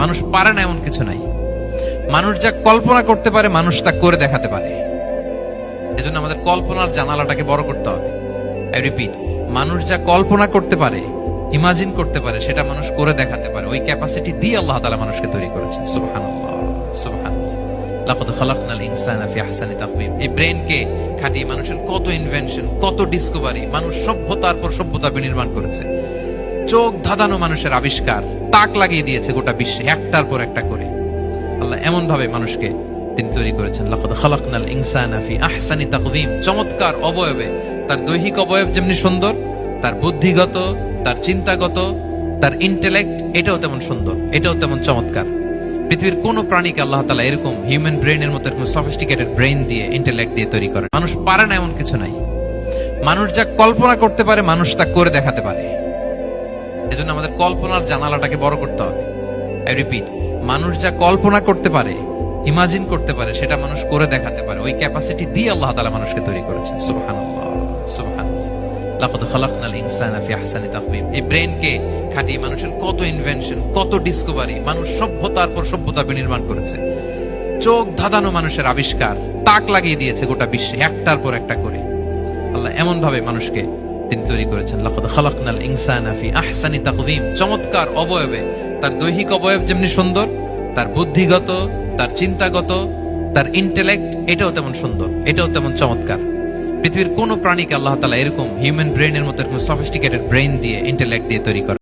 মানুষ পারে না এমন কিছু নাই। মানুষ যা কল্পনা করতে পারে মানুষ তা করে দেখাতে পারে। এজন্য আমাদের কল্পনার জানালাটাকে বড় করতে হবে। আই রিপিট, মানুষ যা কল্পনা করতে পারে, ইমাজিন করতে পারে, সেটা মানুষ করে দেখাতে পারে। ওই ক্যাপাসিটি দিয়ে আল্লাহ তাআলা মানুষকে তৈরি করেছেন। সুবহানাল্লাহ, সুবহানাল্লাহ। লাকাদ খালাকনাল ইনসানা ফি আহসানি তাকওয়িম। এই ব্রেনকে খাটিয়ে মানুষের কত ইনভেনশন, কত ডিসকভারি, মানুষ সভ্যতার পর সভ্যতা বিনির্মাণ করেছে। চোখ ধাঁধানো মানুষের আবিষ্কার তাক লাগিয়ে দিয়েছে গোটা বিশ্বে একটার পর একটা করে। আল্লাহ এমন ভাবে মানুষকে তিনি তৈরি করেছেন। লাকাদ খালাকনাল ইনসানা ফি আহসানি তাকওয়িম। চমৎকার অবয়বে, তার দৈহিক অবয়ব যেমনি সুন্দর, তার বুদ্ধিগত, তার চিন্তাগত, তার ইন্টেলেক্ট এটাও তেমন সুন্দর, এটাও তেমন চমৎকার। পৃথিবীর কোন প্রাণীকে আল্লাহ তাআলা এরকম হিউম্যান ব্রেইনের মতো এরকম সফিস্টিকেটেড ব্রেইন দিয়ে, ইন্টেলেক্ট দিয়ে তৈরি করেন। মানুষ পারে না এমন কিছু নাই। মানুষ যা কল্পনা করতে পারে মানুষ তা করে দেখাতে পারে। এজন্য আমাদের কল্পনার জানালাটাকে বড় করতে হবে। আই রিপিট, মানুষ যা কল্পনা করতে পারে, ইমাজিন করতে পারে, সেটা মানুষ করে দেখাতে পারে। ওই ক্যাপাসিটি দিয়ে আল্লাহ তাআলা মানুষকে তৈরি করেছেন। সুবহানাল্লাহ, সুবহানাল্লাহ। লাকাদ খালাকনাল ইনসানা ফি আহসানি তাকওয়িম। এই ব্রেনকে খাটিয়ে মানুষের কত ইনভেনশন, কত ডিসকভারি, মানুষ সভ্যতার পর সভ্যতা বিনির্মাণ করেছে। চোখ ধাঁধানো মানুষের আবিষ্কার তাক লাগিয়ে দিয়েছে গোটা বিশ্বে একটার পর একটা করে। আল্লাহ এমন ভাবে মানুষকে তিনি তৈরি করেছেন। লাকাদ খালাকনাল ইনসানা ফি আহসানি তাকওয়িম। চমৎকার অবয়বে, তার দৈহিক অবয়ব যেমনি সুন্দর, তার বুদ্ধিগত, তার চিন্তাগত, তার ইন্টেলেক্ট এটাও তেমন সুন্দর, এটাও তেমন চমৎকার। পৃথিবীর কোন প্রাণীকে আল্লাহ তাআলা এরকম হিউম্যান ব্রেইনের মতো এরকম সফিস্টিকেটেড ব্রেইন দিয়ে, ইন্টেলেক্ট দিয়ে তৈরি করেন।